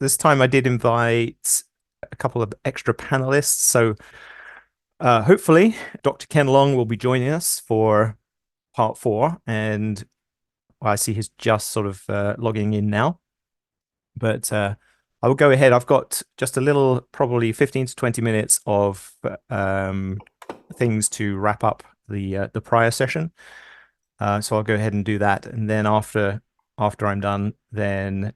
This time I did invite a couple of extra panelists. So hopefully Dr. Ken Long will be joining us for part 4. And I see he's just sort of logging in now. But I will go ahead. I've got just a little, probably 15 to 20 minutes of things to wrap up the prior session. So I'll go ahead and do that. And then after I'm done, then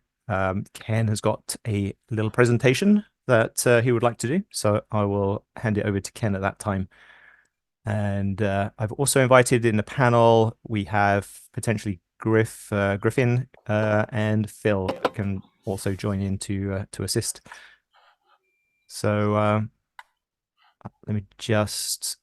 Ken has got a little presentation that he would like to do. So I will hand it over to Ken at that time. And I've also invited in the panel, we have potentially Griffin and Phil can also join in to assist. So let me just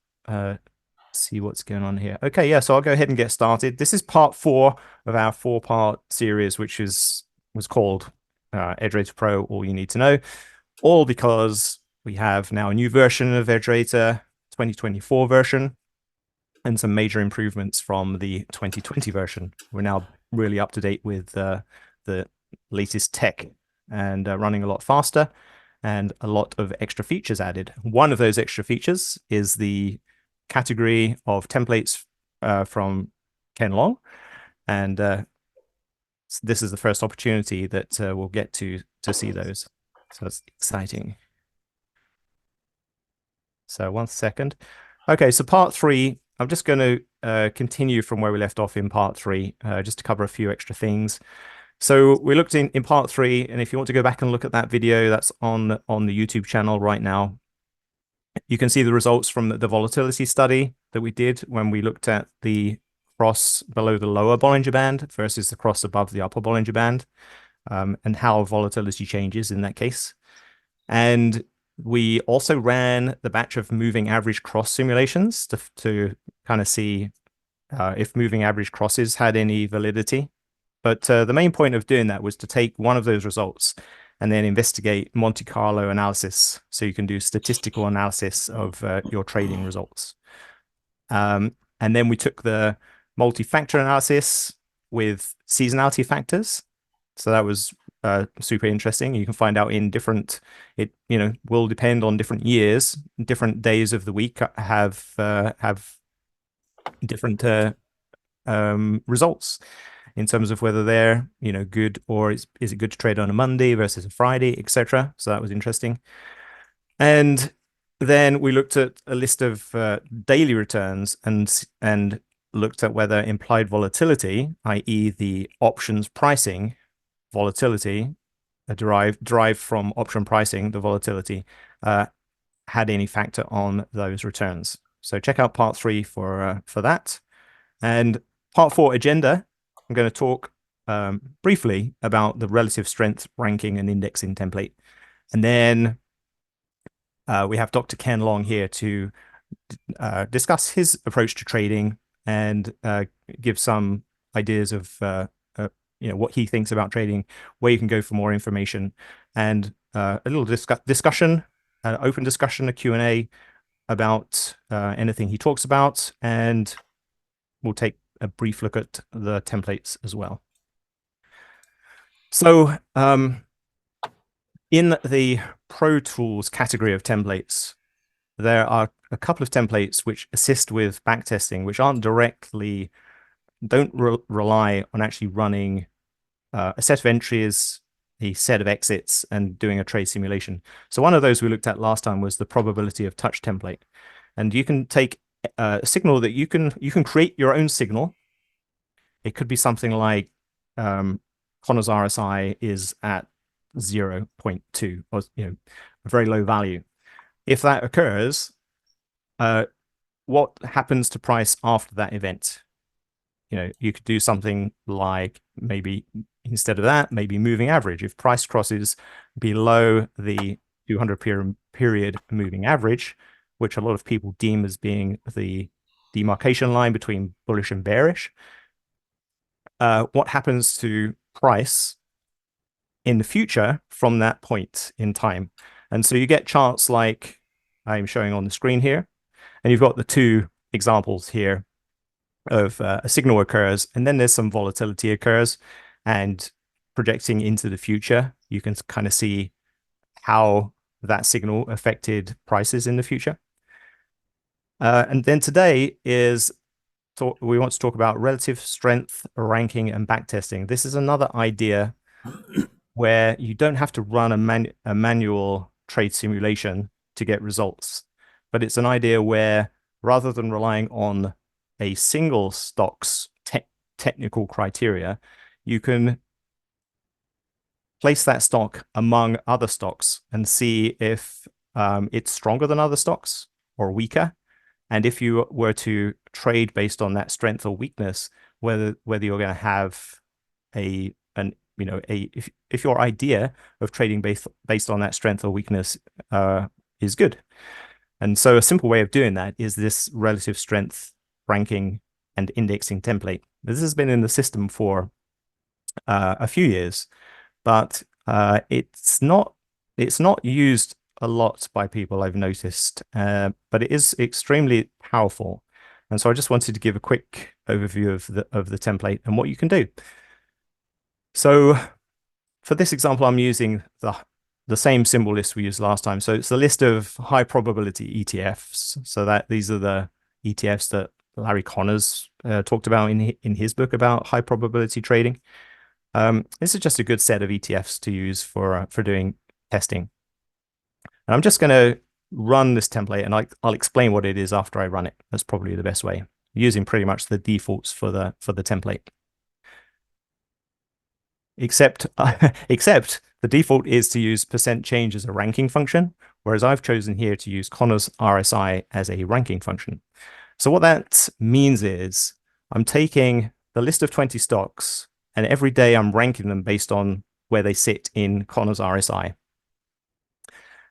see what's going on here. Okay, yeah, so I'll go ahead and get started. This is part 4 of our 4-part series, which was called EdgeRater PRO, All You Need to Know, all because we have now a new version of EdgeRater, 2024 version, and some major improvements from the 2020 version. We're now really up to date with the latest tech and running a lot faster, and a lot of extra features added. One of those extra features is the category of templates from Ken Long, and this is the first opportunity that we'll get to see those. So that's exciting. So 1 second. Okay, so part 3, I'm just going to continue from where we left off in part 3, just to cover a few extra things. So we looked in part 3, and if you want to go back and look at that video, that's on the YouTube channel right now. You can see the results from the volatility study that we did when we looked at the cross below the lower Bollinger Band versus the cross above the upper Bollinger Band, and how volatility changes in that case. And we also ran the batch of moving average cross simulations to kind of see if moving average crosses had any validity. But the main point of doing that was to take one of those results and then investigate Monte-Carlo analysis, so you can do statistical analysis of your trading results. And then we took the multi-factor analysis with seasonality factors. So that was super interesting. You can find out in different, it will depend on different years, different days of the week have different results in terms of whether they're good, or is it good to trade on a Monday versus a Friday, etc. So that was interesting. And then we looked at a list of daily returns and looked at whether implied volatility, i.e. the options pricing volatility, derived from option pricing, the volatility, had any factor on those returns. So check out part 3 for that. And part 4 agenda, I'm going to talk briefly about the relative strength ranking and indexing template. And then we have Dr. Ken Long here to discuss his approach to trading and give some ideas of what he thinks about trading, where you can go for more information, and a little discussion, an open discussion, a Q&A about anything he talks about, and we'll take a brief look at the templates as well. So in the Pro Tools category of templates, there are a couple of templates which assist with backtesting, which don't rely on actually running a set of entries, a set of exits, and doing a trade simulation. So one of those we looked at last time was the probability of touch template. And you can take a signal that you can create your own signal. It could be something like Connor's RSI is at 0.2, or a very low value. If that occurs, what happens to price after that event? You could do something like, maybe instead of that, maybe moving average. If price crosses below the 200 period moving average, which a lot of people deem as being the demarcation line between bullish and bearish, what happens to price in the future from that point in time? And so you get charts like I'm showing on the screen here, and you've got the 2 examples here of a signal occurs, and then there's some volatility occurs, and projecting into the future, you can kind of see how that signal affected prices in the future. And then today we want to talk about relative strength ranking and backtesting. This is another idea where you don't have to run a manual trade simulation to get results, but it's an idea where rather than relying on a single stock's technical criteria, you can place that stock among other stocks and see if it's stronger than other stocks or weaker. And if you were to trade based on that strength or weakness, whether you're going to have if your idea of trading based on that strength or weakness is good. And so a simple way of doing that is this relative strength ranking and indexing template. This has been in the system for a few years, but it's not used a lot by people, I've noticed, but it is extremely powerful. And so I just wanted to give a quick overview of the template and what you can do. So for this example, I'm using the same symbol list we used last time. So it's the list of high probability ETFs. So that these are the ETFs that Larry Connors talked about in his book about high probability trading. This is just a good set of ETFs to use for doing testing. And I'm just going to run this template, and I'll explain what it is after I run it. That's probably the best way, using pretty much the defaults for the template. Except the default is to use %change as a ranking function, whereas I've chosen here to use Connors RSI as a ranking function. So what that means is I'm taking the list of 20 stocks, and every day I'm ranking them based on where they sit in Connors RSI.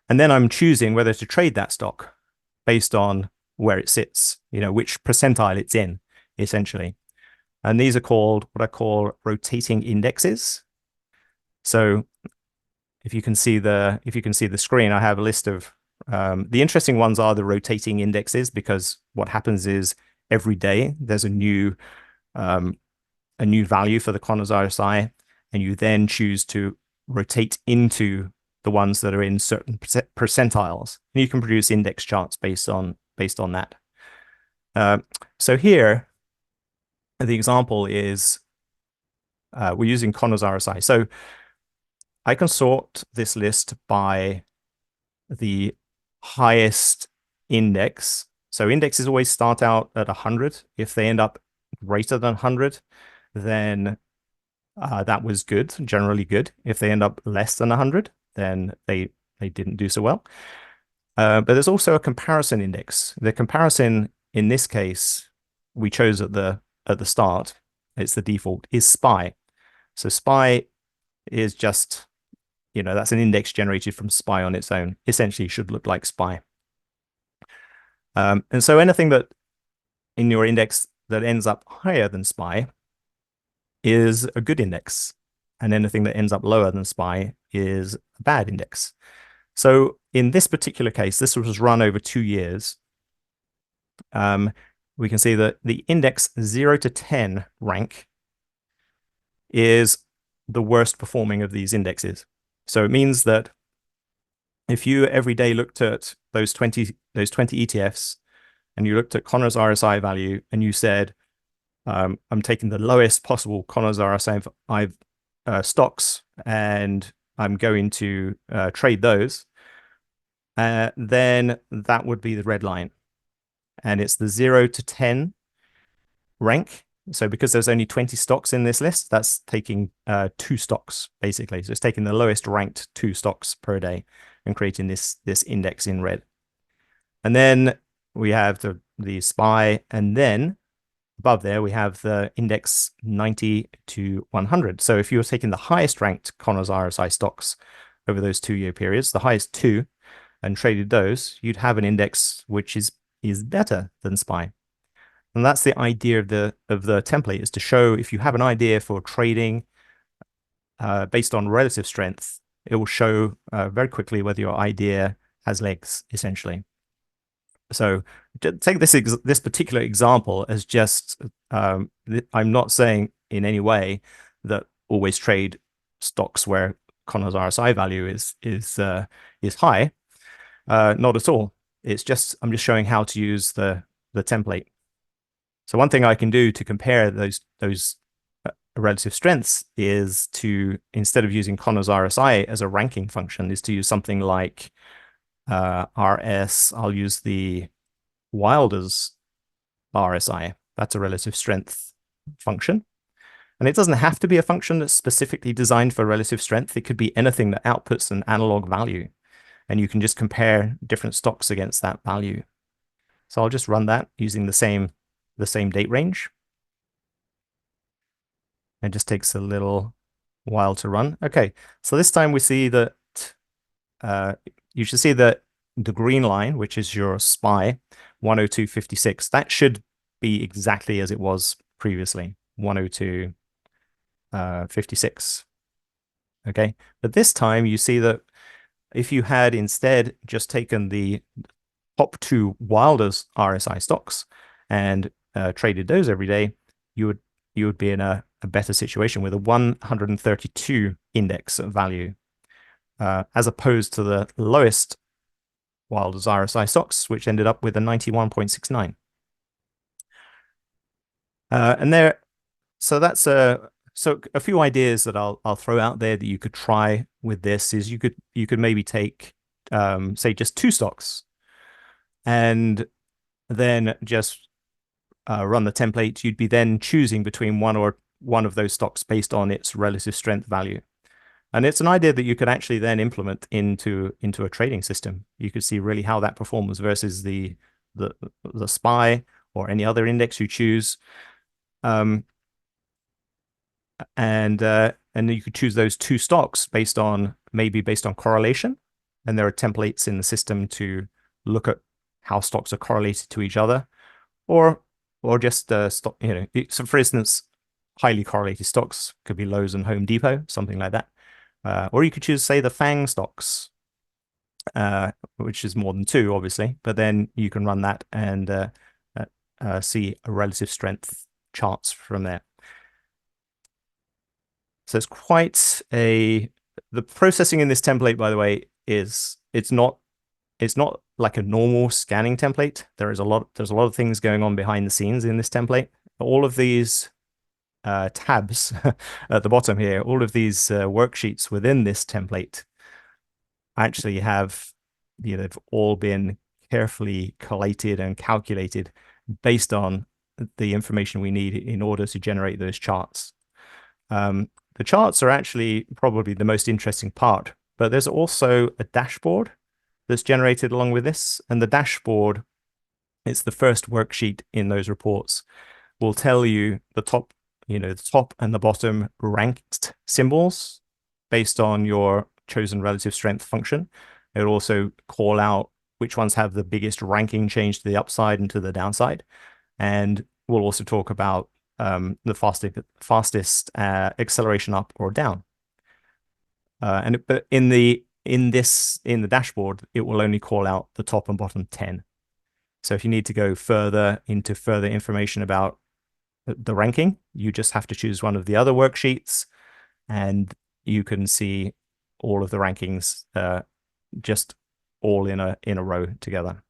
And then I'm choosing whether to trade that stock based on where it sits, which percentile it's in, essentially. And these are called what I call rotating indexes. So if you can see the screen, I have a list of the interesting ones are the rotating indexes, because what happens is every day there's a new value for the Connors RSI, and you then choose to rotate into the ones that are in certain percentiles, and you can produce index charts based on that. So here, the example is we're using Connors RSI. So I can sort this list by the highest index. So indexes always start out at 100. If they end up greater than 100, then that was good, generally good. If they end up less than 100, then they didn't do so well. But there's also a comparison index. The comparison in this case we chose at the start, it's the default, is SPY. So SPY is just, that's an index generated from SPY on its own. Essentially should look like SPY. And so anything that in your index that ends up higher than SPY is a good index, and anything that ends up lower than SPY is a bad index. So in this particular case, this was run over 2 years. We can see that the index 0 to 10 rank is the worst performing of these indexes. So it means that if you every day looked at those 20 ETFs and you looked at Connors RSI value and you said, I'm taking the lowest possible Connors RSI stocks and I'm going to trade those, then that would be the red line. And it's the 0 to 10 rank. So because there's only 20 stocks in this list, that's taking 2 stocks, basically. So it's taking the lowest ranked 2 stocks per day and creating this index in red. And then we have the SPY, and then above there we have the index 90 to 100. So if you were taking the highest ranked Connors RSI stocks over those 2-year periods, the highest 2, and traded those, you'd have an index which is better than SPY. And that's the idea of the template, is to show if you have an idea for trading based on relative strength, it will show very quickly whether your idea has legs, essentially. So take this particular example as just, I'm not saying in any way that always trade stocks where Connor's RSI value is high. Not at all. It's just I'm just showing how to use the template. So one thing I can do to compare those relative strengths is to, instead of using Connor's RSI as a ranking function, is to use something like RS. I'll use the Wilder's RSI. That's a relative strength function. And it doesn't have to be a function that's specifically designed for relative strength. It could be anything that outputs an analog value. And you can just compare different stocks against that value. So I'll just run that using the same date range. It just takes a little while to run. Okay, so this time we see that you should see that the green line, which is your SPY, 102.56, that should be exactly as it was previously, 102.56. Okay, but this time you see that if you had instead just taken the top two Wilder's RSI stocks and traded those every day, you would be in a better situation with a 132 index value, as opposed to the lowest Wilder's RSI stocks, which ended up with a 91.69. So that's a few ideas that I'll throw out there that you could try with this is you could maybe take say just two stocks and then just run the template. You'd be then choosing between one of those stocks based on its relative strength value. And it's an idea that you could actually then implement into a trading system. You could see really how that performs versus the SPY or any other index you choose. And you could choose those two stocks based on correlation. And there are templates in the system to look at how stocks are correlated to each other, or just stock. So for instance, highly correlated stocks could be Lowe's and Home Depot, something like that. Or you could choose, say, the FANG stocks, which is more than two, obviously. But then you can run that and see a relative strength charts from there. So it's quite the processing in this template, by the way, it's not like a normal scanning template. There's a lot of things going on behind the scenes in this template. All of these tabs at the bottom here, all of these worksheets within this template actually have, they've all been carefully collated and calculated based on the information we need in order to generate those charts. The charts are actually probably the most interesting part, but there's also a dashboard that's generated along with this. And the dashboard, it's the first worksheet in those reports, will tell you the top and the bottom ranked symbols based on your chosen relative strength function. It'll also call out which ones have the biggest ranking change to the upside and to the downside. And we'll also talk about the fastest acceleration up or down. But in the dashboard, it will only call out the top and bottom 10. So if you need to go further into further information about the ranking, you just have to choose one of the other worksheets, and you can see all of the rankings just all in a row together.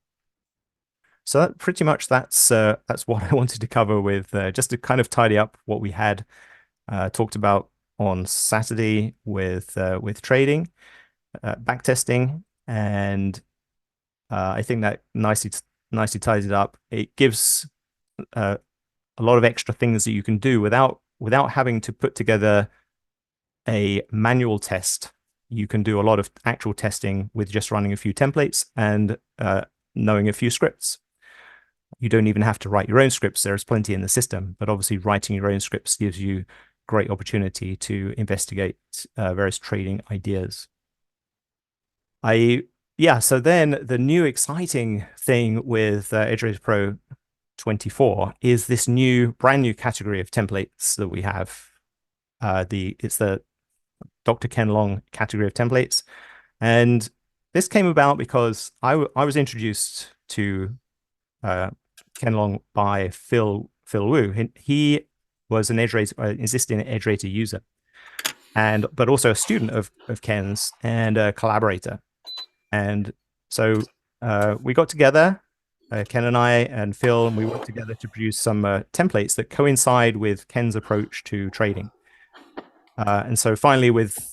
So that pretty much that's what I wanted to cover with just to kind of tidy up what we had talked about on Saturday with trading, backtesting, and I think that nicely ties it up. It gives a lot of extra things that you can do without having to put together a manual test. You can do a lot of actual testing with just running a few templates and knowing a few scripts. You don't even have to write your own scripts. There's plenty in the system, but obviously writing your own scripts gives you great opportunity to investigate various trading ideas. So then the new exciting thing with EdgeRater Pro 24 is this brand new category of templates that we have. It's the Dr. Ken Long category of templates. And this came about because I was introduced to Ken Long by Phil Wu. He was an existing EdgeRater user. but also a student of Ken's and a collaborator. And so we got together, Ken and I and Phil, and we worked together to produce some templates that coincide with Ken's approach to trading. And so finally, with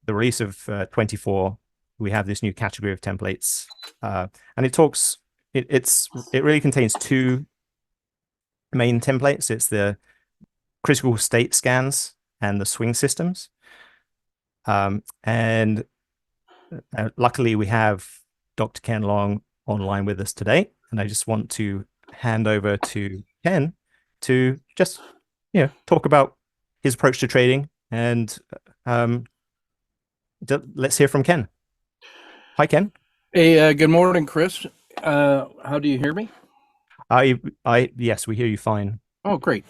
the release of 24, we have this new category of templates, and it really contains two main templates. It's the critical state scans and the swing systems. And luckily, we have Dr. Ken Long online with us today, and I just want to hand over to Ken to just talk about his approach to trading, and let's hear from Ken. Hi, Ken. Hey, good morning, Chris. How do you hear me? Yes, we hear you fine. Oh, great.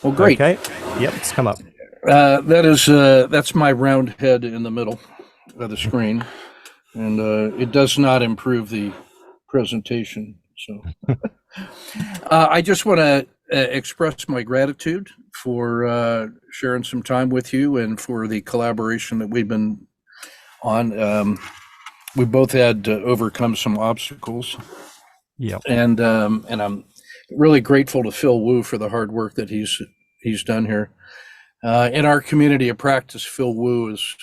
Well, great. Okay. Yep, it's come up. That's my round head in the middle of the screen, and it does not improve the presentation. So, I just want to express my gratitude for sharing some time with you and for the collaboration that we've been on. We both had to overcome some obstacles. Yeah. And I'm really grateful to Phil Wu for the hard work that he's done here. In our community of practice, Phil Wu is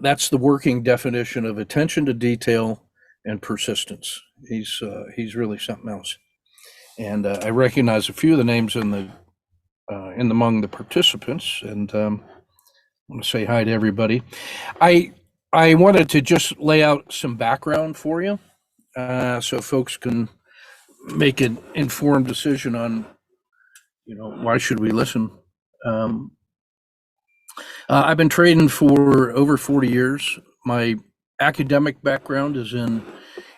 that's the working definition of attention to detail and persistence. He's really something else. And I recognize a few of the names among the participants, and I want to say hi to everybody. I wanted to just lay out some background for you, so folks can make an informed decision on, why should we listen. I've been trading for over 40 years. My academic background is in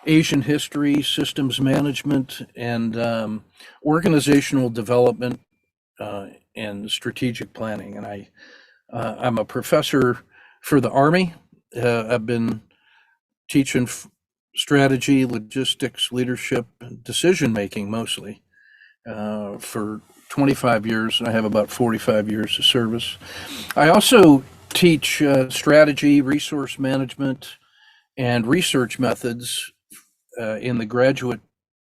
Asian history, systems management, and organizational development and strategic planning. And I'm a professor for the Army. I've been teaching strategy, logistics, leadership, decision making mostly for 25 years, and I have about 45 years of service. I also teach strategy, resource management, and research methods in the graduate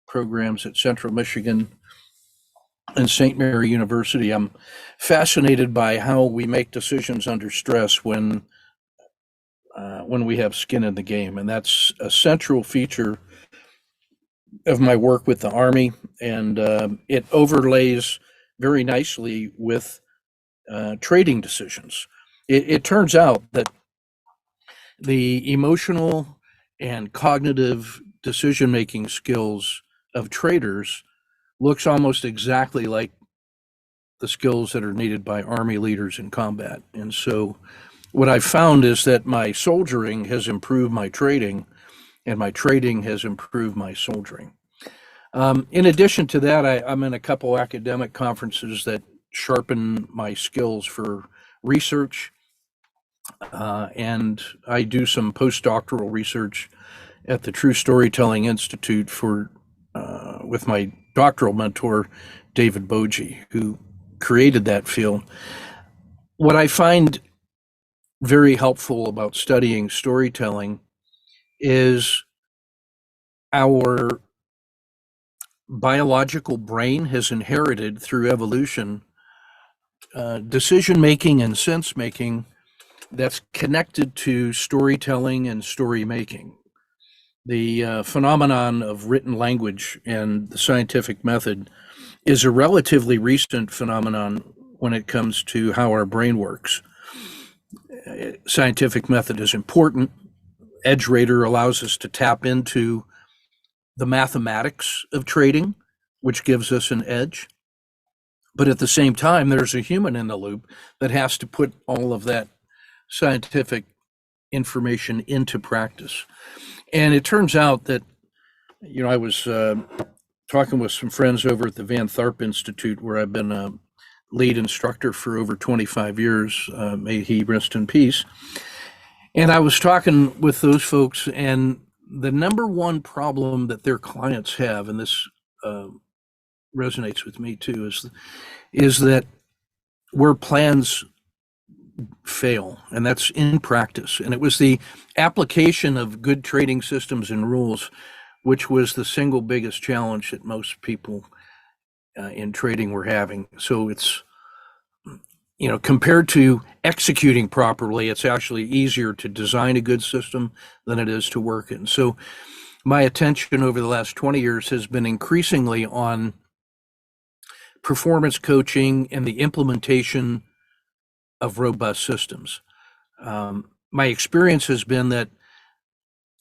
programs at Central Michigan and St. Mary University. I'm fascinated by how we make decisions under stress when we have skin in the game, and that's a central feature of my work with the Army, and it overlays very nicely with trading decisions. It turns out that the emotional and cognitive decision-making skills of traders looks almost exactly like the skills that are needed by Army leaders in combat. And so what I've found is that my soldiering has improved my trading, and my trading has improved my soldiering. In addition to that, I'm in a couple academic conferences that sharpen my skills for research, and I do some postdoctoral research at the True Storytelling Institute with my doctoral mentor, David Boji, who created that field. What I find very helpful about studying storytelling is our biological brain has inherited through evolution decision making and sense making that's connected to storytelling and story making. The phenomenon of written language and the scientific method is a relatively recent phenomenon when it comes to how our brain works. Scientific method is important. EdgeRater allows us to tap into the mathematics of trading, which gives us an edge. But at the same time, there's a human in the loop that has to put all of that scientific information into practice. And it turns out that, I was talking with some friends over at the Van Tharp Institute, where I've been a lead instructor for over 25 years. May he rest in peace. And I was talking with those folks, and the number one problem that their clients have, and this resonates with me too, is that where plans fail, and that's in practice. And it was the application of good trading systems and rules, which was the single biggest challenge that most people in trading were having. So it's, compared to executing properly, it's actually easier to design a good system than it is to work it. And so my attention over the last 20 years has been increasingly on performance coaching and the implementation of robust systems. My experience has been that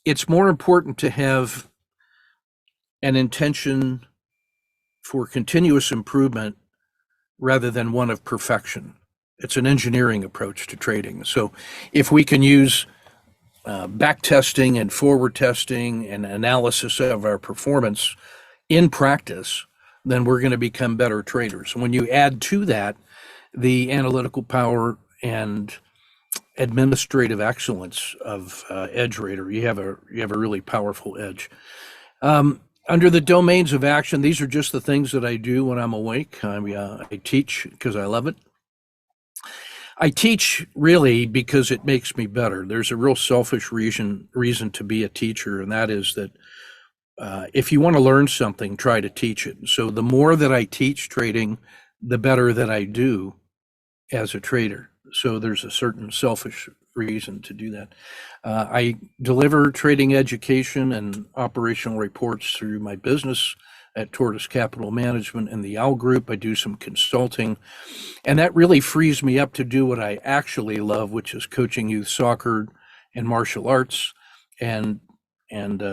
it's more important to have an intention for continuous improvement rather than one of perfection. It's an engineering approach to trading. So if we can use back testing and forward testing and analysis of our performance in practice, then we're going to become better traders. When you add to that the analytical power and administrative excellence of EdgeRater, you have a really powerful edge. Under the domains of action, these are just the things that I do when I'm awake. I teach because I love it. I teach really because it makes me better. There's a real selfish reason to be a teacher, and that is that if you want to learn something, try to teach it. So the more that I teach trading, the better that I do as a trader. So there's a certain selfish reason to do that. I deliver trading education and operational reports through my business at Tortoise Capital Management and the Owl Group. I do some consulting, and that really frees me up to do what I actually love, which is coaching youth soccer and martial arts and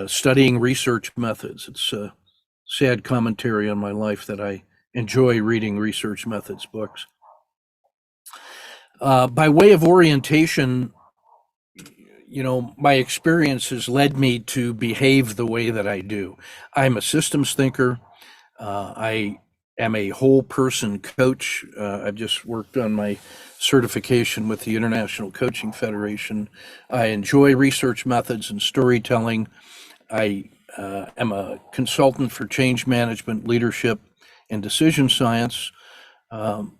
studying research methods. It's a sad commentary on my life that I enjoy reading research methods books. By way of orientation, my experience has led me to behave the way that I do. I'm a systems thinker. I am a whole person coach. I've just worked on my certification with the International Coaching Federation. I enjoy research methods and storytelling. I am a consultant for change management, leadership, and decision science.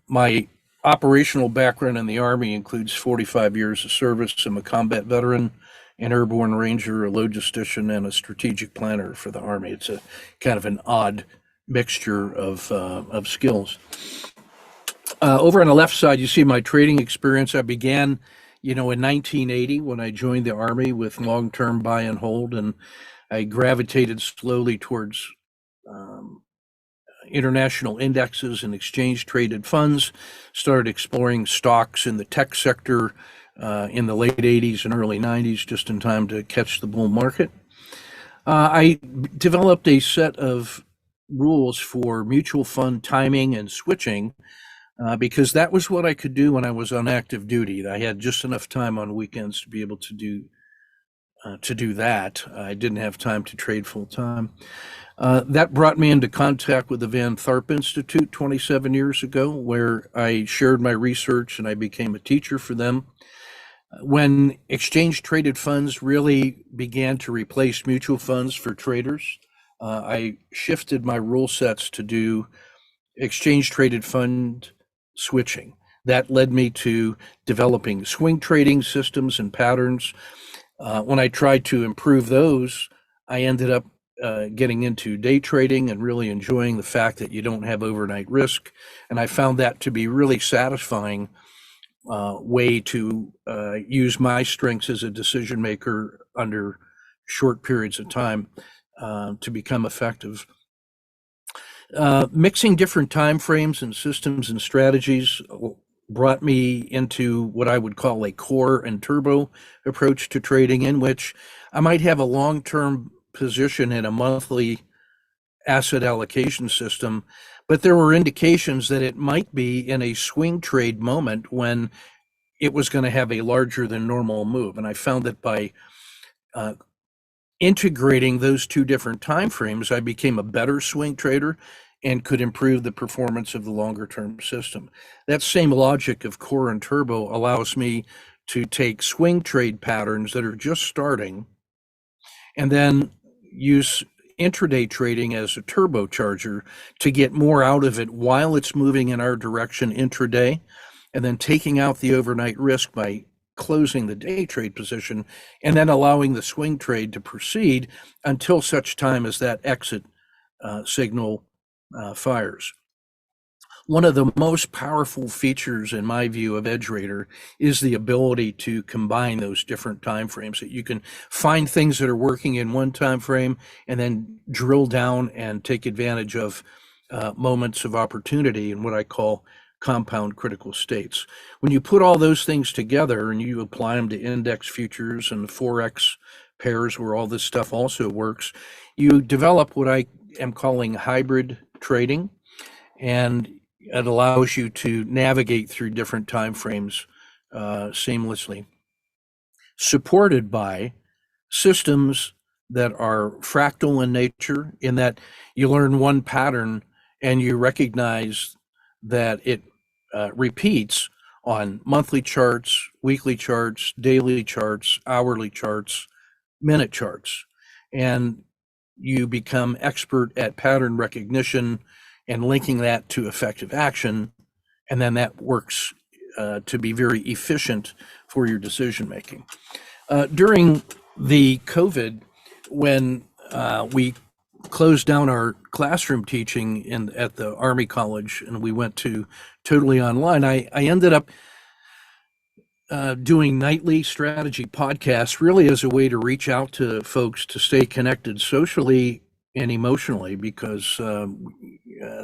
My operational background in the Army includes 45 years of service. I'm a combat veteran, an airborne ranger, a logistician, and a strategic planner for the Army. It's a kind of an odd mixture of skills. Over on the left side, you see my trading experience. I began, in 1980 when I joined the Army with long-term buy and hold, and I gravitated slowly towards international indexes and exchange traded funds, started exploring stocks in the tech sector in the late 80s and early 90s, just in time to catch the bull market. I developed a set of rules for mutual fund timing and switching because that was what I could do when I was on active duty. I had just enough time on weekends to be able to do that. I didn't have time to trade full time. That brought me into contact with the Van Tharp Institute 27 years ago, where I shared my research and I became a teacher for them. When exchange traded funds really began to replace mutual funds for traders, I shifted my rule sets to do exchange traded fund switching. That led me to developing swing trading systems and patterns. When I tried to improve those, I ended up getting into day trading and really enjoying the fact that you don't have overnight risk. And I found that to be really satisfying way to use my strengths as a decision maker under short periods of time to become effective. Mixing different time frames and systems and strategies brought me into what I would call a core and turbo approach to trading, in which I might have a long-term position in a monthly asset allocation system, but there were indications that it might be in a swing trade moment when it was going to have a larger than normal move. And I found that by integrating those two different time frames, I became a better swing trader and could improve the performance of the longer term system. That same logic of core and turbo allows me to take swing trade patterns that are just starting and then use intraday trading as a turbocharger to get more out of it while it's moving in our direction intraday, and then taking out the overnight risk by closing the day trade position, and then allowing the swing trade to proceed until such time as that exit signal fires. One of the most powerful features, in my view, of EdgeRater is the ability to combine those different time frames. That you can find things that are working in one time frame and then drill down and take advantage of moments of opportunity in what I call compound critical states. When you put all those things together and you apply them to index futures and Forex pairs where all this stuff also works, you develop what I am calling hybrid trading, and it allows you to navigate through different time frames seamlessly, supported by systems that are fractal in nature, in that you learn one pattern and you recognize that it repeats on monthly charts, weekly charts, daily charts, hourly charts, minute charts. And you become expert at pattern recognition and linking that to effective action. And then that works to be very efficient for your decision making. During the COVID, when we closed down our classroom teaching at the Army College and we went to totally online, I ended up doing nightly strategy podcasts, really as a way to reach out to folks to stay connected socially and emotionally, because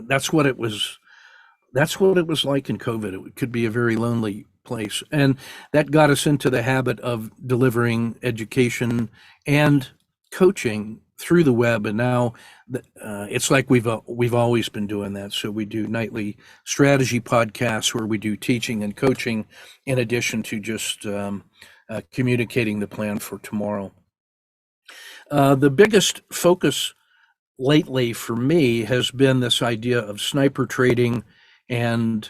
that's what it was. That's what it was like in COVID. It could be a very lonely place, and that got us into the habit of delivering education and coaching through the web. And now it's like we've always been doing that. So we do nightly strategy podcasts where we do teaching and coaching, in addition to just communicating the plan for tomorrow. The biggest focus lately for me has been this idea of sniper trading and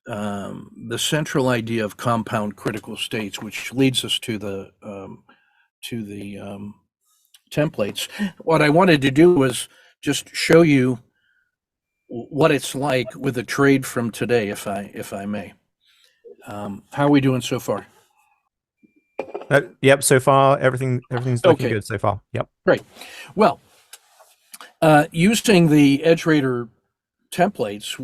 the central idea of compound critical states, which leads us to the templates. What I wanted to do was just show you what it's like with a trade from today, if I may. How are we doing so far? Yep. So far, everything's looking Okay. good so far. Yep. Great. Well, using the EdgeRater templates,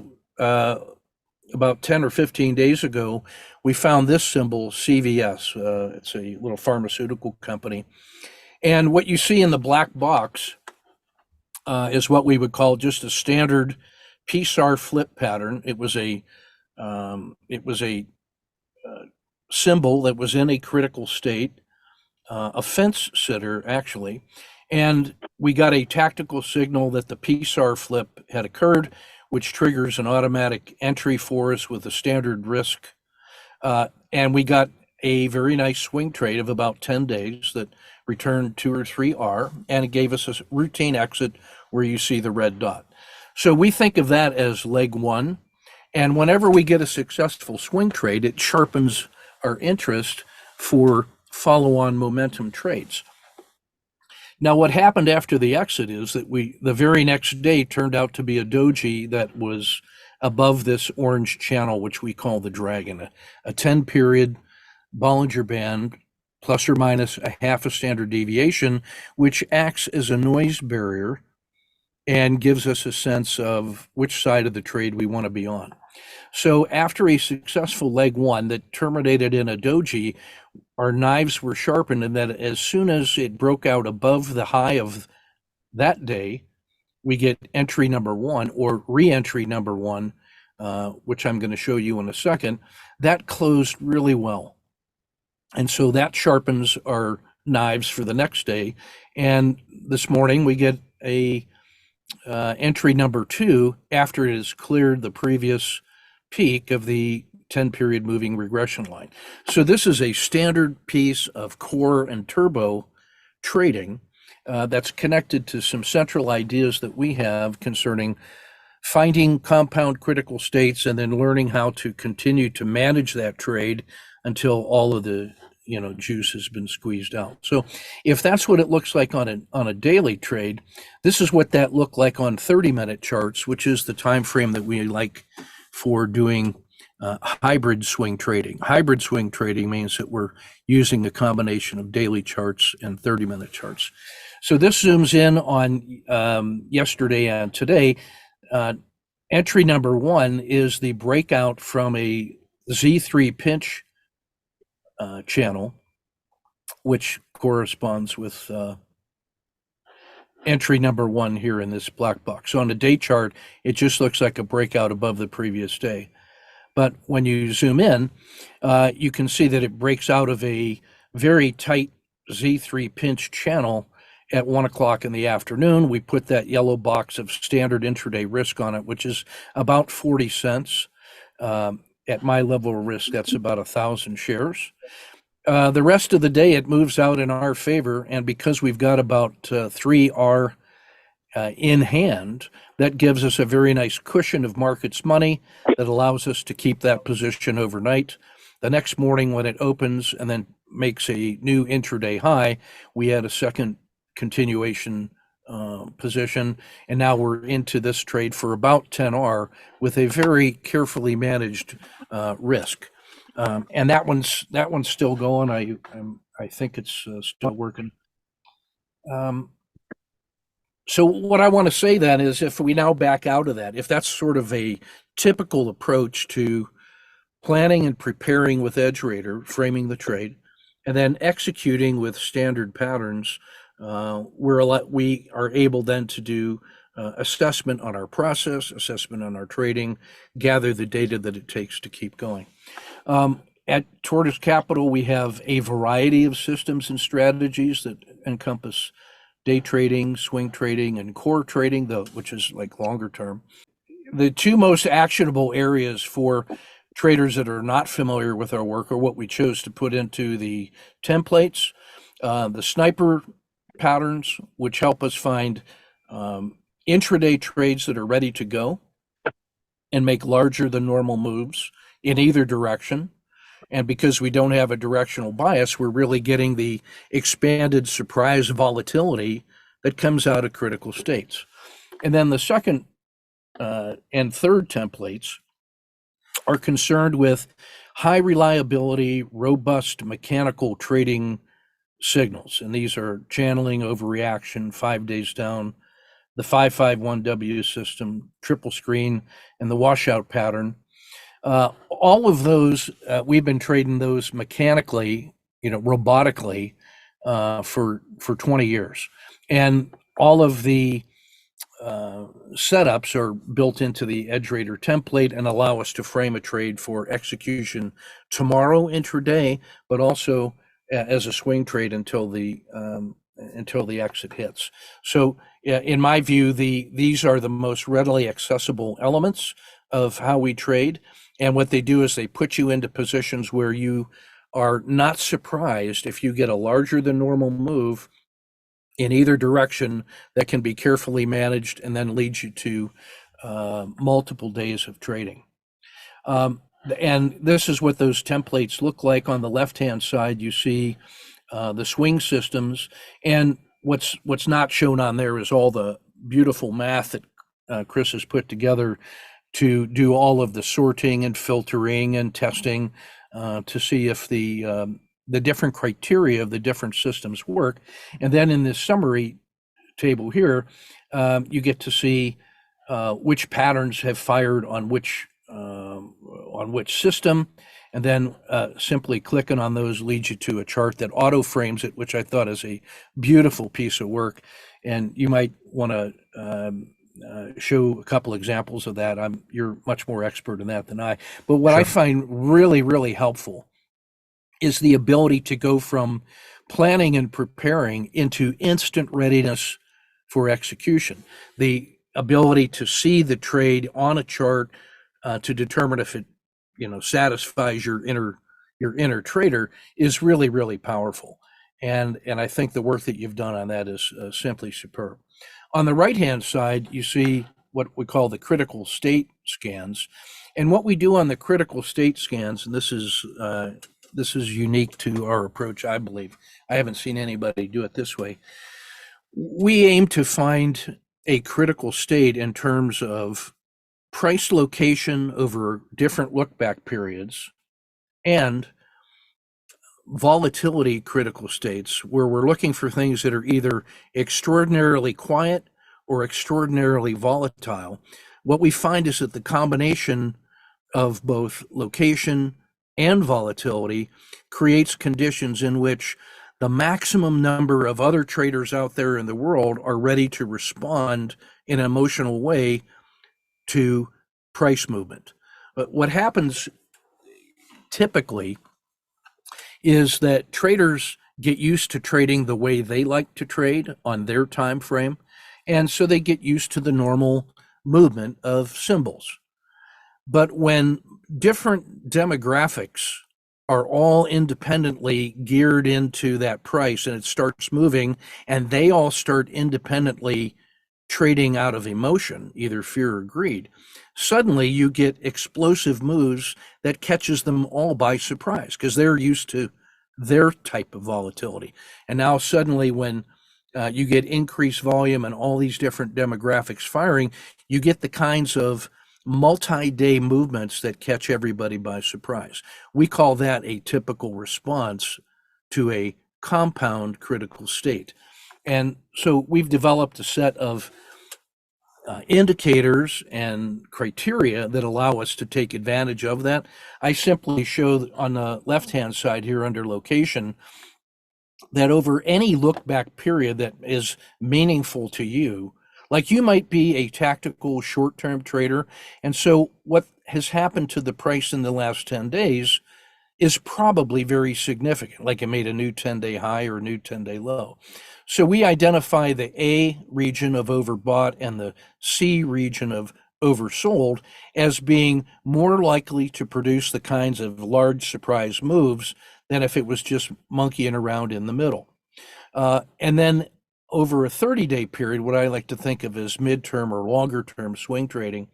about 10 or 15 days ago, we found this symbol, CVS. It's a little pharmaceutical company. And what you see in the black box is what we would call just a standard PSAR flip pattern. It was a symbol that was in a critical state, a fence sitter actually, and we got a tactical signal that the PSAR flip had occurred, which triggers an automatic entry for us with a standard risk. And we got a very nice swing trade of about 10 days that returned 2 or 3R, and it gave us a routine exit where you see the red dot. So we think of that as leg one. And whenever we get a successful swing trade, it sharpens our interest for follow-on momentum trades. Now, what happened after the exit is that the very next day turned out to be a doji that was above this orange channel, which we call the dragon, a 10-period Bollinger Band, plus or minus a half a standard deviation, which acts as a noise barrier and gives us a sense of which side of the trade we want to be on. So after a successful leg one that terminated in a doji, our knives were sharpened, and that as soon as it broke out above the high of that day, we get entry number one, or re-entry number one, which I'm going to show you in a second. That closed really well. And so that sharpens our knives for the next day. And this morning we get a entry number two after it has cleared the previous peak of the 10-period moving regression line. So this is a standard piece of core and turbo trading that's connected to some central ideas that we have concerning finding compound critical states and then learning how to continue to manage that trade until all of the juice has been squeezed out. So if that's what it looks like on a daily trade, this is what that looked like on 30-minute charts, which is the time frame that we like for doing hybrid swing trading. Hybrid swing trading means that we're using a combination of daily charts and 30-minute charts. So this zooms in on yesterday and today. Entry number one is the breakout from a Z3 pinch channel, which corresponds with entry number one here in this black box. So on the day chart, it just looks like a breakout above the previous day. But when you zoom in, you can see that it breaks out of a very tight Z3 pinch channel at 1 o'clock in the afternoon. We put that yellow box of standard intraday risk on it, which is about 40 cents. At my level of risk, that's about 1,000 shares. The rest of the day, it moves out in our favor. And because we've got about 3R in hand, that gives us a very nice cushion of market's money that allows us to keep that position overnight. The next morning when it opens and then makes a new intraday high, we had a second continuation position, and now we're into this trade for about 10R with a very carefully managed risk. And that one's still going. I think it's still working. So what I want to say then is, if we now back out of that, if that's sort of a typical approach to planning and preparing with EdgeRater, framing the trade, and then executing with standard patterns, we are able then to do assessment on our process, assessment on our trading, gather the data that it takes to keep going. At Tortoise Capital, we have a variety of systems and strategies that encompass day trading, swing trading, and core trading, which is like longer term. The two most actionable areas for traders that are not familiar with our work are what we chose to put into the templates, the sniper patterns, which help us find intraday trades that are ready to go and make larger than normal moves in either direction. And because we don't have a directional bias, we're really getting the expanded surprise volatility that comes out of critical states. And then the second and third templates are concerned with high reliability, robust mechanical trading signals. And these are channeling, overreaction, 5 days down, the 551W system, triple screen, and the washout pattern. All of those, we've been trading those mechanically, robotically, for 20 years. And all of the setups are built into the EdgeRater template and allow us to frame a trade for execution tomorrow intraday, but also as a swing trade until the exit hits. So in my view, these are the most readily accessible elements of how we trade. And what they do is they put you into positions where you are not surprised if you get a larger than normal move in either direction that can be carefully managed and then leads you to multiple days of trading. And this is what those templates look like. On the left-hand side, you see the swing systems. And what's not shown on there is all the beautiful math that Chris has put together to do all of the sorting and filtering and testing to see if the different criteria of the different systems work. And then in this summary table here, you get to see which patterns have fired on which system. And then simply clicking on those leads you to a chart that auto frames it, which I thought is a beautiful piece of work. And you might want to show a couple examples of that. You're much more expert in that than I. But what I find really, really helpful is the ability to go from planning and preparing into instant readiness for execution. The ability to see the trade on a chart to determine if it, satisfies your inner trader is really, really powerful. And I think the work that you've done on that is simply superb. On the right-hand side, you see what we call the critical state scans. And what we do on the critical state scans, and this is unique to our approach, I believe. I haven't seen anybody do it this way. We aim to find a critical state in terms of price location over different look back periods, and volatility critical states, where we're looking for things that are either extraordinarily quiet or extraordinarily volatile. What we find is that the combination of both location and volatility creates conditions in which the maximum number of other traders out there in the world are ready to respond in an emotional way to price movement. But what happens typically is that traders get used to trading the way they like to trade on their time frame, and so they get used to the normal movement of symbols. But when different demographics are all independently geared into that price and it starts moving, and they all start independently trading out of emotion, either fear or greed, suddenly you get explosive moves that catches them all by surprise because they're used to their type of volatility. And now suddenly when you get increased volume and all these different demographics firing, you get the kinds of multi-day movements that catch everybody by surprise. We call that a typical response to a compound critical state. And so we've developed a set of indicators and criteria that allow us to take advantage of that. I simply show on the left-hand side here under location that over any look back period that is meaningful to you, like you might be a tactical short-term trader, and so what has happened to the price in the last 10 days is probably very significant, like it made a new 10-day high or a new 10-day low. So we identify the A region of overbought and the C region of oversold as being more likely to produce the kinds of large surprise moves than if it was just monkeying around in the middle. And then over a 30-day period, what I like to think of as midterm or longer term swing trading,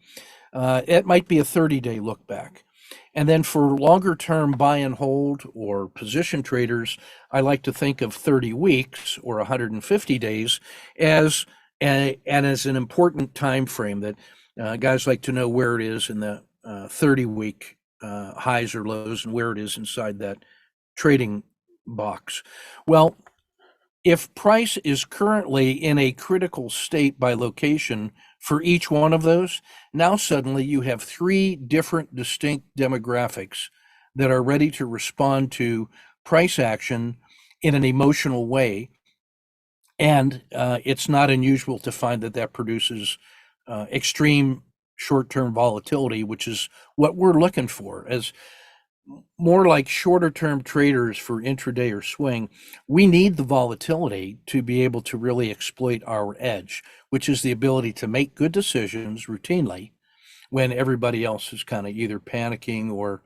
it might be a 30-day look back. And then for longer term buy and hold or position traders, I like to think of 30 weeks or 150 days as as an important time frame that guys like to know where it is in the 30-week highs or lows and where it is inside that trading box. Well, if price is currently in a critical state by location for each one of those, now suddenly you have three different distinct demographics that are ready to respond to price action in an emotional way. And it's not unusual to find that that produces extreme short-term volatility, which is what we're looking for. As more like shorter term traders for intraday or swing, we need the volatility to be able to really exploit our edge, which is the ability to make good decisions routinely when everybody else is kind of either panicking or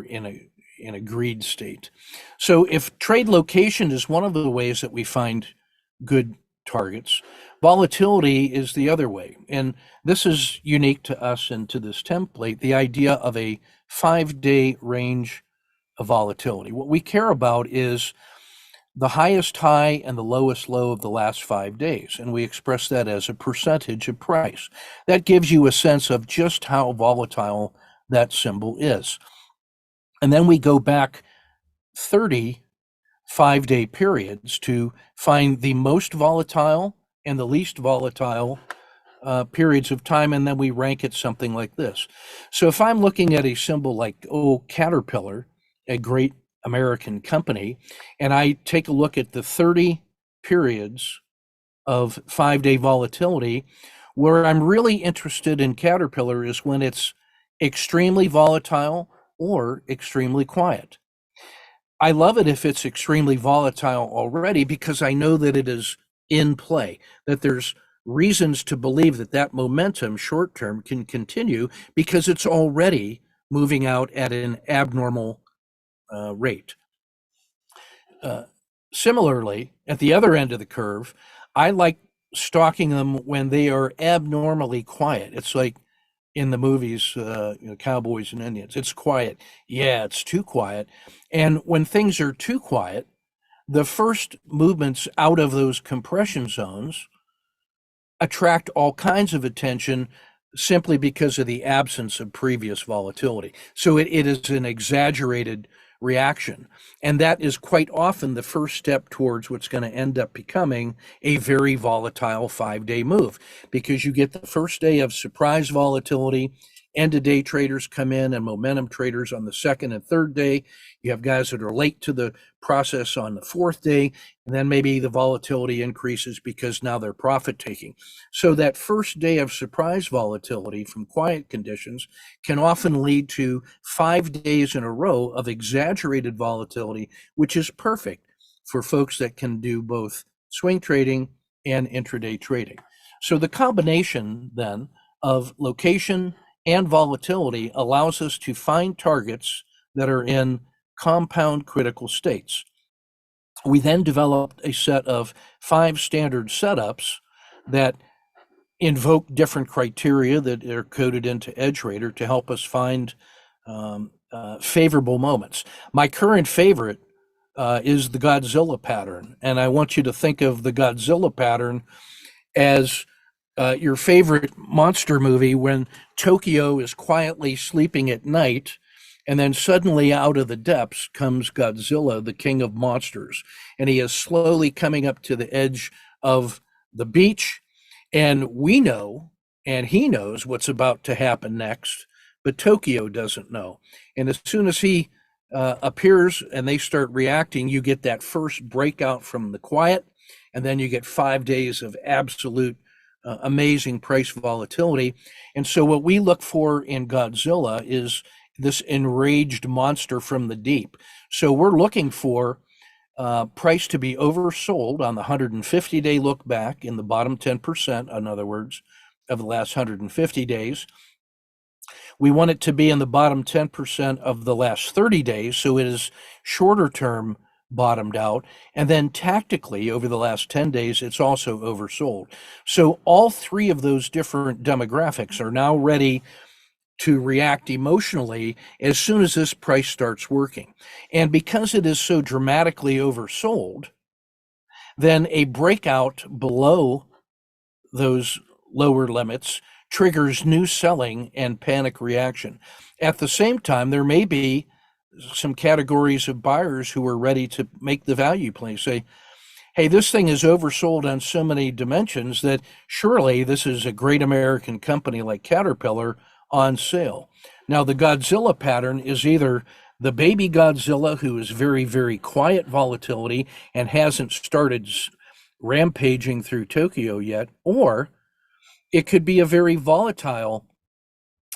in a greed state. So if trade location is one of the ways that we find good targets, volatility is the other way. And this is unique to us and to this template, the idea of a 5-day range of volatility. What we care about is the highest high and the lowest low of the last 5 days, and we express that as a percentage of price. That gives you a sense of just how volatile that symbol is. And then we go back 30 5-day periods to find the most volatile and the least volatile periods of time, and then we rank it something like this. So if I'm looking at a symbol like Caterpillar, a great American company, and I take a look at the 30 periods of 5-day volatility, where I'm really interested in Caterpillar is when it's extremely volatile or extremely quiet. I love it if it's extremely volatile already because I know that it is in play, that there's reasons to believe that that momentum short term can continue because it's already moving out at an abnormal rate. Similarly, at the other end of the curve, I like stalking them when they are abnormally quiet. It's like in the movies, Cowboys and Indians. It's quiet. Yeah, it's too quiet. And when things are too quiet, the first movements out of those compression zones attract all kinds of attention simply because of the absence of previous volatility. So it is an exaggerated reaction. And that is quite often the first step towards what's going to end up becoming a very volatile 5-day move, because you get the first day of surprise volatility. End of day traders come in and momentum traders on the second and third day. You have guys that are late to the process on the fourth day, and then maybe the volatility increases because now they're profit taking. So that first day of surprise volatility from quiet conditions can often lead to 5 days in a row of exaggerated volatility, which is perfect for folks that can do both swing trading and intraday trading. So the combination then of location and volatility allows us to find targets that are in compound critical states. We then developed a set of 5 standard setups that invoke different criteria that are coded into EdgeRater to help us find favorable moments. My current favorite is the Godzilla pattern, and I want you to think of the Godzilla pattern as your favorite monster movie when Tokyo is quietly sleeping at night, and then suddenly out of the depths comes Godzilla, the king of monsters. And he is slowly coming up to the edge of the beach. And we know, and he knows what's about to happen next, but Tokyo doesn't know. And as soon as he appears and they start reacting, you get that first breakout from the quiet, and then you get 5 days of absolute amazing price volatility. And so what we look for in Godzilla is this enraged monster from the deep. So we're looking for price to be oversold on the 150-day look back in the bottom 10%, in other words, of the last 150 days. We want it to be in the bottom 10% of the last 30 days, so it is shorter term bottomed out. And then tactically, over the last 10 days, it's also oversold. So all 3 of those different demographics are now ready to react emotionally as soon as this price starts working. And because it is so dramatically oversold, then a breakout below those lower limits triggers new selling and panic reaction. At the same time, there may be some categories of buyers who are ready to make the value play, say, hey, this thing is oversold on so many dimensions that surely this is a great American company like Caterpillar on sale. Now, the Godzilla pattern is either the baby Godzilla, who is very, very quiet volatility and hasn't started rampaging through Tokyo yet, or it could be a very volatile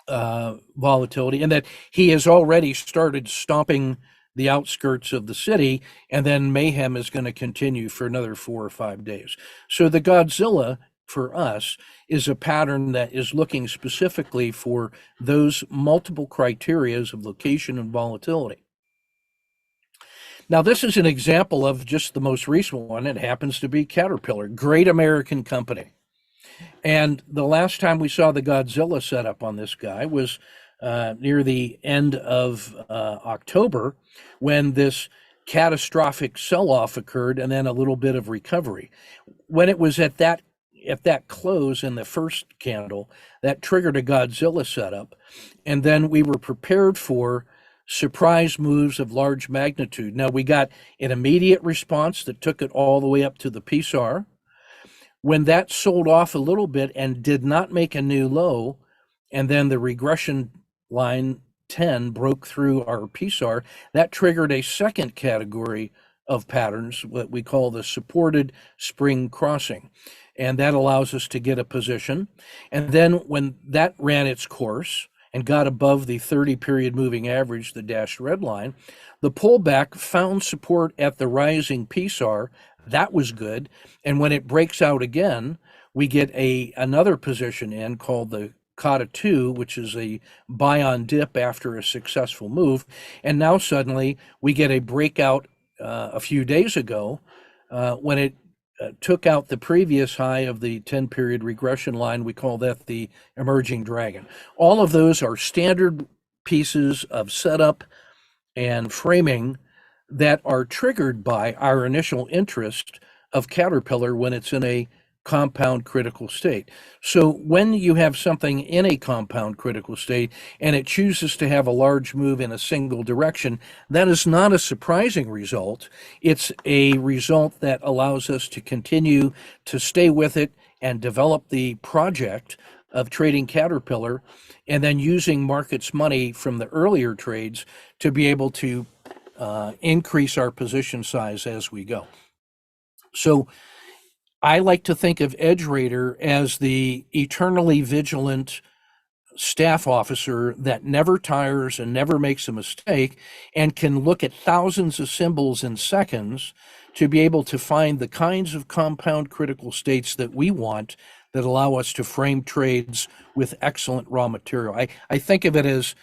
volatility, and that he has already started stomping the outskirts of the city, and then mayhem is going to continue for another 4 or 5 days. So the Godzilla for us is a pattern that is looking specifically for those multiple criterias of location and volatility. Now, this is an example of just the most recent one. It happens to be Caterpillar, great American company. And the last time we saw the Godzilla setup on this guy was near the end of October, when this catastrophic sell-off occurred and then a little bit of recovery. When it was at that close in the first candle, that triggered a Godzilla setup, and then we were prepared for surprise moves of large magnitude. Now, we got an immediate response that took it all the way up to the PSAR. When that sold off a little bit and did not make a new low, and then the regression line 10 broke through our PSAR, that triggered a second category of patterns, what we call the supported spring crossing. And that allows us to get a position. And then when that ran its course and got above the 30-period moving average, the dashed red line, the pullback found support at the rising PSAR. That was good. And when it breaks out again, we get another position in called the Kata 2, which is a buy on dip after a successful move. And now suddenly we get a breakout a few days ago when it took out the previous high of the 10-period regression line. We call that the emerging dragon. All of those are standard pieces of setup and framing that are triggered by our initial interest of Caterpillar when it's in a compound critical state. So when you have something in a compound critical state and it chooses to have a large move in a single direction, that is not a surprising result. It's a result that allows us to continue to stay with it and develop the project of trading Caterpillar and then using markets money from the earlier trades to be able to increase our position size as we go. So I like to think of EdgeRater as the eternally vigilant staff officer that never tires and never makes a mistake and can look at thousands of symbols in seconds to be able to find the kinds of compound critical states that we want that allow us to frame trades with excellent raw material. I think of it as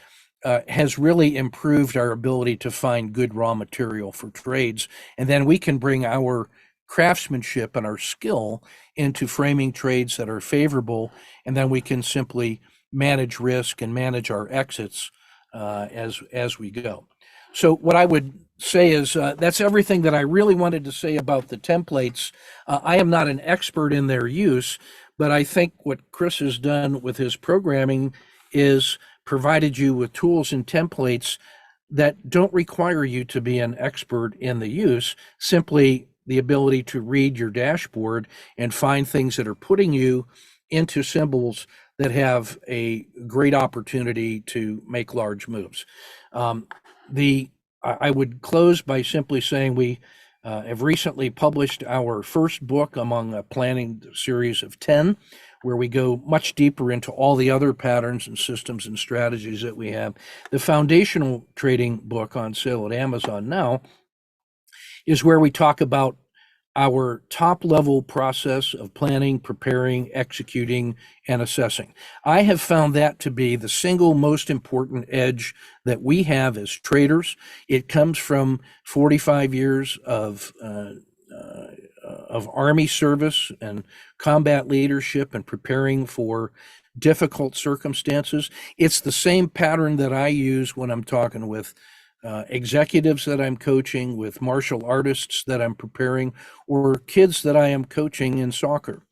has really improved our ability to find good raw material for trades. And then we can bring our craftsmanship and our skill into framing trades that are favorable. And then we can simply manage risk and manage our exits as we go. So what I would say is that's everything that I really wanted to say about the templates. I am not an expert in their use, but I think what Chris has done with his programming is provided you with tools and templates that don't require you to be an expert in the use, simply the ability to read your dashboard and find things that are putting you into symbols that have a great opportunity to make large moves. I would close by simply saying we have recently published our first book among a planning series of 10, where we go much deeper into all the other patterns and systems and strategies that we have. The foundational trading book on sale at Amazon now is where we talk about our top level process of planning, preparing, executing, and assessing. I have found that to be the single most important edge that we have as traders. It comes from 45 years of Army service and combat leadership and preparing for difficult circumstances. It's the same pattern that I use when I'm talking with executives that I'm coaching, with martial artists that I'm preparing, or kids that I am coaching in soccer.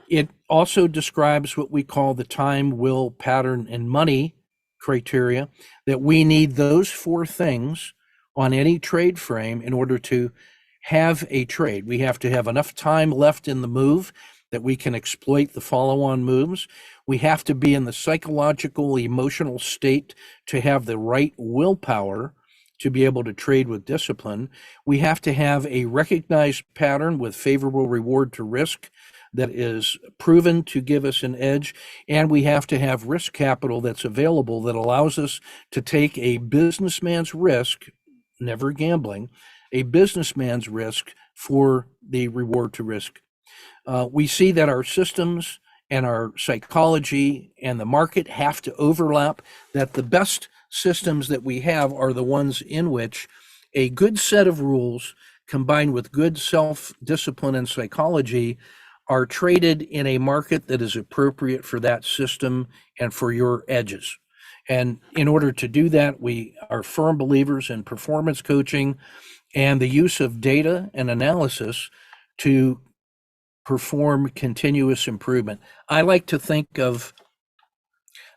It also describes what we call the time, will, pattern, and money criteria, that we need those four things on any trade frame in order to have a trade. We have to have enough time left in the move that we can exploit the follow-on moves. We have to be in the psychological, emotional state to have the right willpower to be able to trade with discipline. We have to have a recognized pattern with favorable reward to risk that is proven to give us an edge. And we have to have risk capital that's available that allows us to take a businessman's risk, never gambling, a businessman's risk for the reward to risk. We see that our systems and our psychology and the market have to overlap, that the best systems that we have are the ones in which a good set of rules combined with good self-discipline and psychology are traded in a market that is appropriate for that system and for your edges. And in order to do that, we are firm believers in performance coaching and the use of data and analysis to perform continuous improvement. I like to think of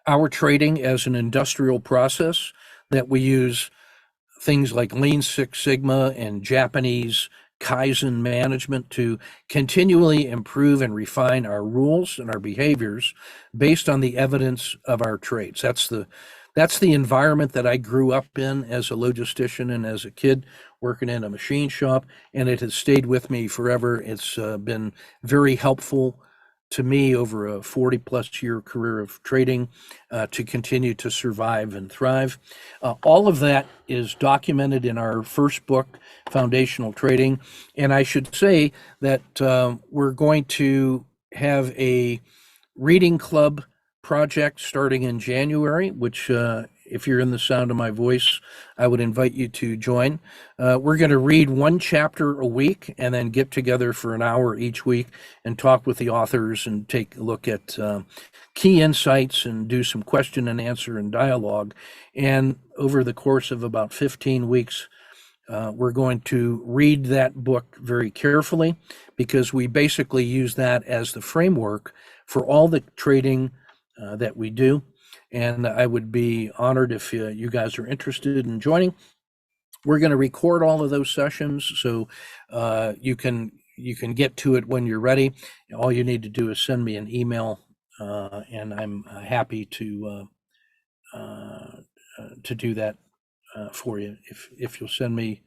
our trading as an industrial process, that we use things like Lean Six Sigma and Japanese Kaizen management to continually improve and refine our rules and our behaviors based on the evidence of our trades. That's the environment that I grew up in as a logistician and as a kid working in a machine shop, and it has stayed with me forever. It's been very helpful to me over a 40-plus year career of trading to continue to survive and thrive. All of that is documented in our first book, Foundational Trading. And I should say that we're going to have a reading club project starting in January, which if you're in the sound of my voice, I would invite you to join. We're going to read one chapter a week and then get together for an hour each week and talk with the authors and take a look at key insights and do some question and answer and dialogue. And over the course of about 15 weeks, We're going to read that book very carefully because we basically use that as the framework for all the trading that we do. And I would be honored if you guys are interested in joining. We're going to record all of those sessions, so you can get to it when you're ready. All you need to do is send me an email, and I'm happy to do that for you. If you'll send me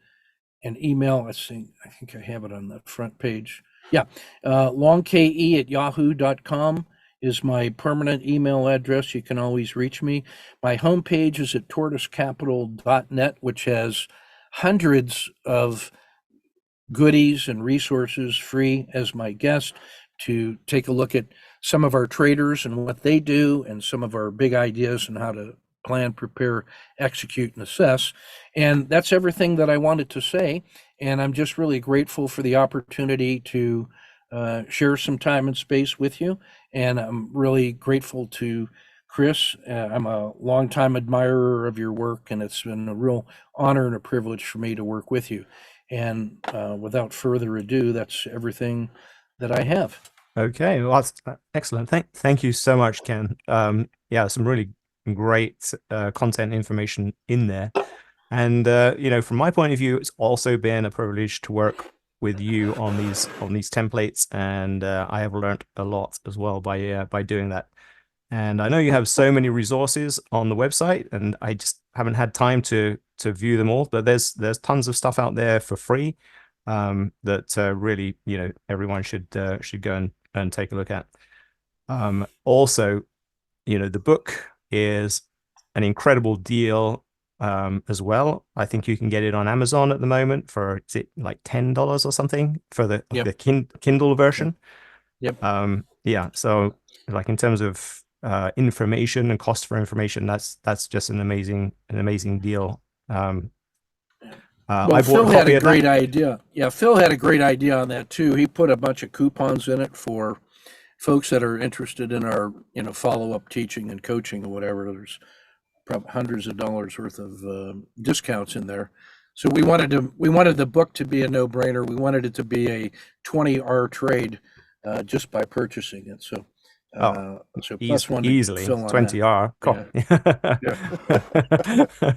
an email, let's see, I think I have it on the front page. Yeah, longke@yahoo.com is my permanent email address. You can always reach me. My homepage is at tortoisecapital.net, which has hundreds of goodies and resources free as my guest to take a look at some of our traders and what they do and some of our big ideas and how to plan, prepare, execute, and assess. And that's everything that I wanted to say. And I'm just really grateful for the opportunity to share some time and space with you. And I'm really grateful to Chris. I'm a longtime admirer of your work, and it's been a real honor and a privilege for me to work with you. And without further ado, that's everything that I have. Okay, well, that's excellent. Thank you so much, Ken. Yeah, some really great content information in there. And from my point of view, it's also been a privilege to work with you on these templates, and I have learned a lot as well by doing that. And I know you have so many resources on the website, and I just haven't had time to view them all. But there's tons of stuff out there for free that really everyone should go and take a look at. Also, the book is an incredible deal as well. I think you can get it on Amazon at the moment for, is it like $10 or something for the Kindle version? Yep. Yeah. So like in terms of information and cost for information, that's just an amazing deal. Well, I bought Phil a had copy a of that. great idea. Yeah, Phil had a great idea on that too. He put a bunch of coupons in it for folks that are interested in our, follow-up teaching and coaching or whatever. There's probably hundreds of dollars worth of discounts in there. So we wanted the book to be a no-brainer. We wanted it to be a 20R trade just by purchasing it. So so plus one to easily Phil on 20R. that. Yeah.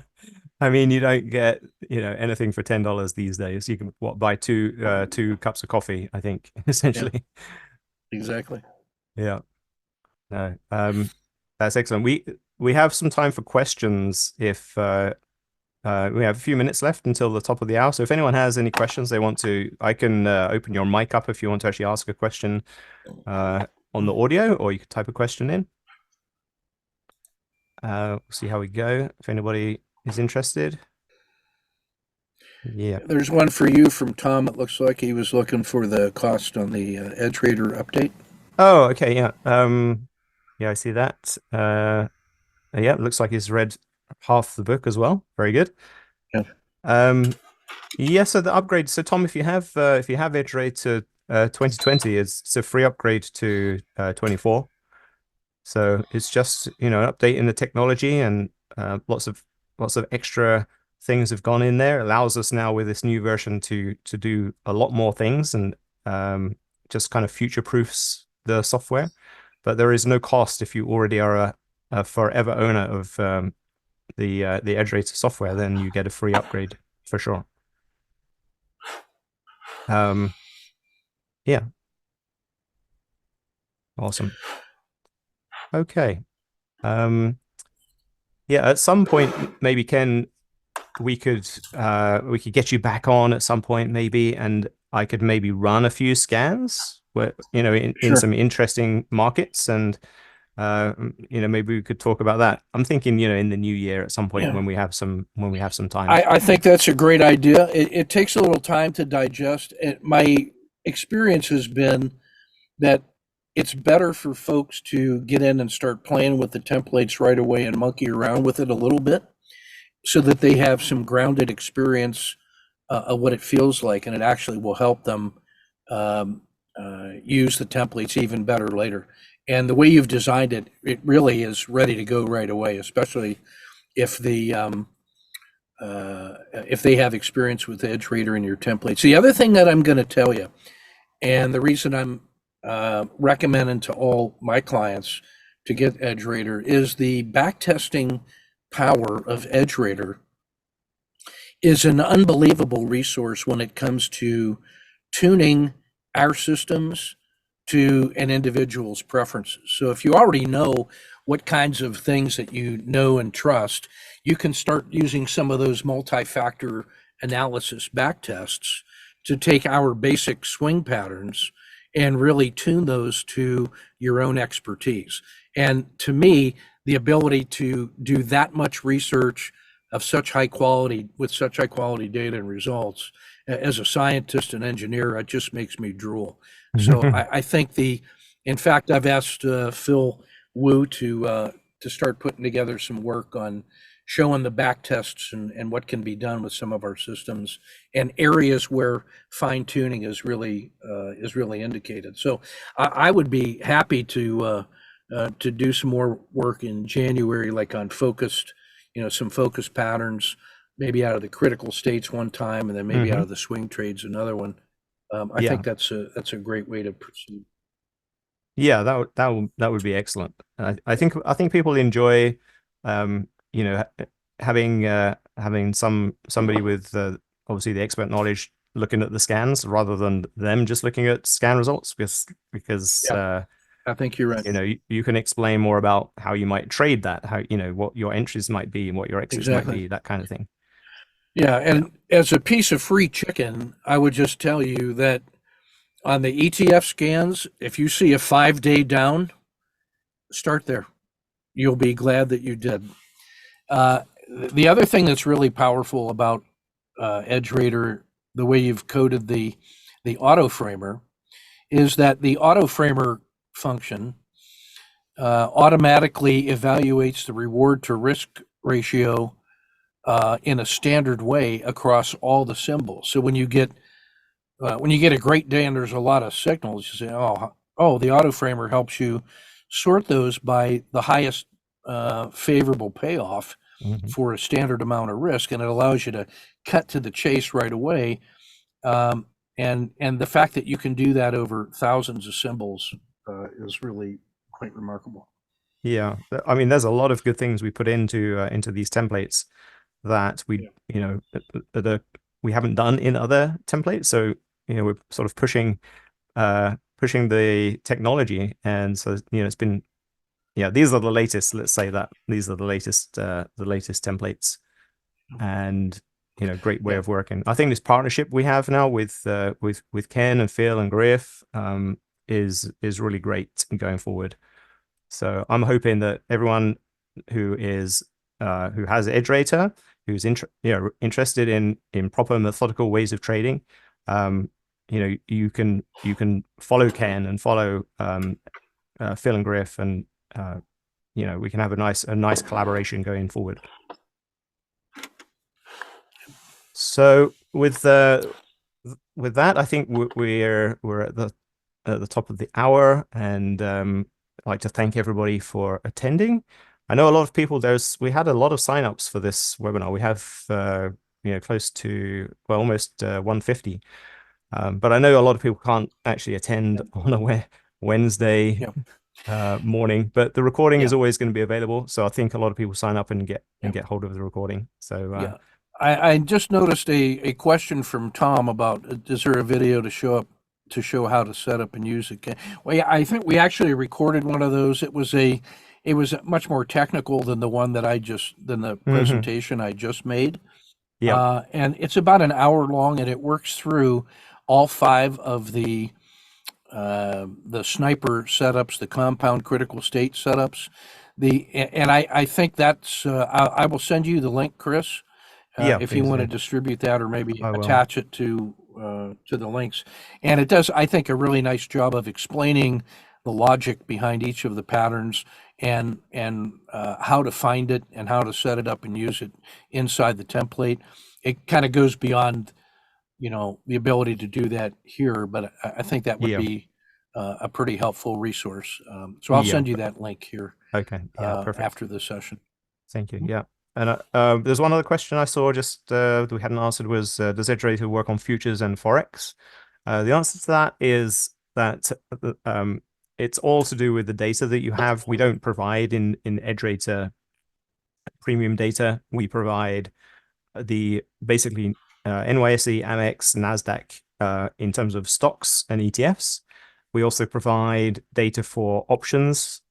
I mean, you don't get anything for $10 these days. You can buy two cups of coffee, I think, essentially. Yeah, exactly. Yeah. No. That's excellent. We have some time for questions if we have a few minutes left until the top of the hour. So if anyone has any questions they want to, I can open your mic up if you want to actually ask a question on the audio, or you could type a question in. We'll see how we go. If anybody is interested. Yeah. There's one for you from Tom. It looks like he was looking for the cost on the EdgeRater update. Oh, okay. Yeah. Yeah, I see that. Yeah, it looks like he's read half the book as well. Very good. Yeah. Yeah, so the upgrade. So Tom, if you have EdgeRater 2020, it's a free upgrade to 24. So it's just an update in the technology, and lots of extra things have gone in there. It allows us now with this new version to do a lot more things, and just kind of future proofs the software. But there is no cost if you already are a forever owner of the EdgeRater software. Then you get a free upgrade for sure. Yeah. Awesome. Okay. Yeah, at some point, maybe Ken, we could get you back on at some point, maybe, and I could maybe run a few scans where, in some interesting markets, and maybe we could talk about that. I'm thinking, in the new year at some point when we have some time. I think that's a great idea. It takes a little time to digest. My experience has been that it's better for folks to get in and start playing with the templates right away and monkey around with it a little bit so that they have some grounded experience of what it feels like, and it actually will help them use the templates even better later. And the way you've designed it, it really is ready to go right away, especially if the if they have experience with EdgeRater in your templates. The other thing that I'm going to tell you, and the reason I'm recommending to all my clients to get EdgeRater is the backtesting power of EdgeRater is an unbelievable resource when it comes to tuning our systems to an individual's preferences. So if you already know what kinds of things that you know and trust, you can start using some of those multi-factor analysis backtests to take our basic swing patterns and really tune those to your own expertise. And to me, the ability to do that much research of such high quality with such high quality data and results as a scientist and engineer, it just makes me drool. So I think in fact, I've asked Phil Wu to start putting together some work on showing the back tests and what can be done with some of our systems and areas where fine tuning is really indicated. So I would be happy to do some more work in January, like on focused, some focused patterns, maybe out of the critical states one time, and then maybe out of the swing trades another one. I Yeah. think that's a great way to proceed. Yeah, that would be excellent. I think people enjoy, you know, having somebody with obviously the expert knowledge looking at the scans rather than them just looking at scan results because Yeah, I think you're right. you can explain more about how you might trade that, how what your entries might be and what your exits might Exactly. be, that kind of thing. Yeah, Yeah. and as a piece of free chicken, I would just tell you that on the ETF scans, if you see a 5-day down, start there. You'll be glad that you did. The other thing that's really powerful about EdgeRater, the way you've coded the auto framer, is that the auto framer function automatically evaluates the reward to risk ratio in a standard way across all the symbols. So when you get a great day and there's a lot of signals, you say, oh, the auto framer helps you sort those by the highest favorable payoff Mhm. for a standard amount of risk, and it allows you to cut to the chase right away. And the fact that you can do that over thousands of symbols is really quite remarkable. Yeah, I mean, there's a lot of good things we put into these templates that Yeah. we haven't done in other templates. So we're sort of pushing the technology, and so it's been these are the latest. Let's say that these are the latest templates, and great way Yeah. of working. I think this partnership we have now with Ken and Phil and Griff is really great going forward. So I'm hoping that everyone who is who has EdgeRater, who's interested in proper methodical ways of trading, you can follow Ken and follow Phil and Griff, and we can have a nice collaboration going forward. So with that, I think we're at the top of the hour, and I'd like to thank everybody for attending. I know a lot of people. We had a lot of signups for this webinar. We have close to almost 150, but I know a lot of people can't actually attend on a Wednesday Yeah. morning. But the recording is Yeah. always going to be available, so I think a lot of people sign up and Yeah. get hold of the recording. So Yeah. I just noticed a question from Tom about is there a video to show how to set up and use it? Well, yeah, I think we actually recorded one of those. It was much more technical than than the mhm. presentation I just made. Yeah. And it's about an hour long, and it works through all five of the sniper setups, the compound critical state setups. And I think that's I will send you the link, Chris, Yeah, if you please want to do. distribute that or maybe I will. attach it to the links. And it does, I think, a really nice job of explaining the logic behind each of the patterns and how to find it and how to set it up and use it inside the template. It kind of goes beyond the ability to do that here, but I think that would Yeah. be a pretty helpful resource. So I'll Yeah. send you that link here Okay. Yeah, perfect. after the session. Thank you. Yeah. And there's one other question I saw just that we hadn't answered was, does EdgeRater work on futures and Forex? The answer to that is that it's all to do with the data that you have. We don't provide in EdgeRater premium data. We provide the basically NYSE, Amex, NASDAQ in terms of stocks and ETFs. We also provide data for options,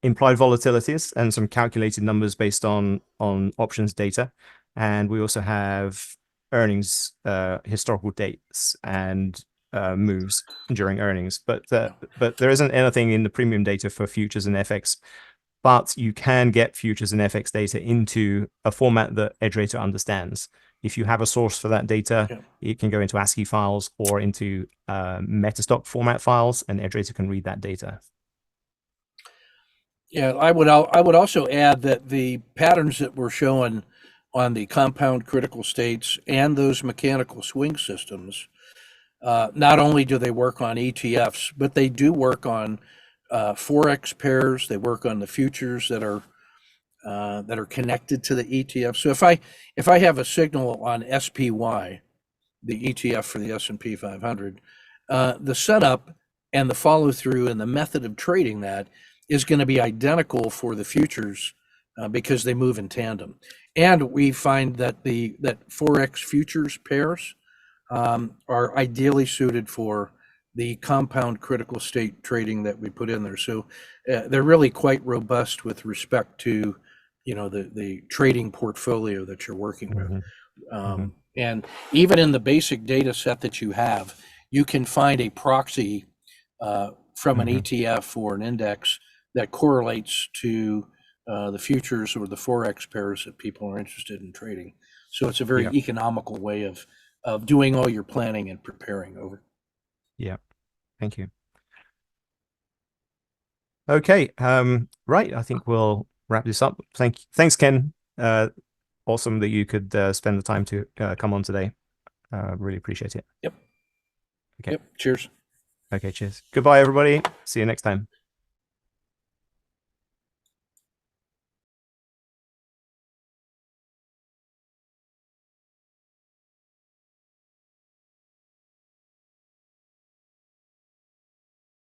implied volatilities, and some calculated numbers based on options data. And we also have earnings, historical dates, and moves during earnings. But there isn't anything in the premium data for futures and FX. But you can get futures and FX data into a format that EdgeRater understands. If you have a source for that data, it can go into ASCII files or into metastock format files, and EdgeRater can read that data. Yeah, I would also add that the patterns that we're showing on the compound critical states and those mechanical swing systems, not only do they work on ETFs, but they do work on Forex pairs. They work on the futures that are connected to the ETF. So if I have a signal on SPY, the ETF for the S&P 500, the setup and the follow through and the method of trading that is going to be identical for the futures because they move in tandem. And we find that that Forex futures pairs are ideally suited for the compound critical state trading that we put in there. So they're really quite robust with respect to, the trading portfolio that you're working with. And even in the basic data set that you have, you can find a proxy from an ETF or an index that correlates to the futures or the Forex pairs that people are interested in trading. So it's a very economical way of doing all your planning and preparing over. Yeah, thank you. Okay, right. I think we'll wrap this up. Thanks, Ken. Awesome that you could spend the time to come on today. Really appreciate it. Yep. Okay. Yep. Cheers. Okay, cheers. Goodbye, everybody. See you next time.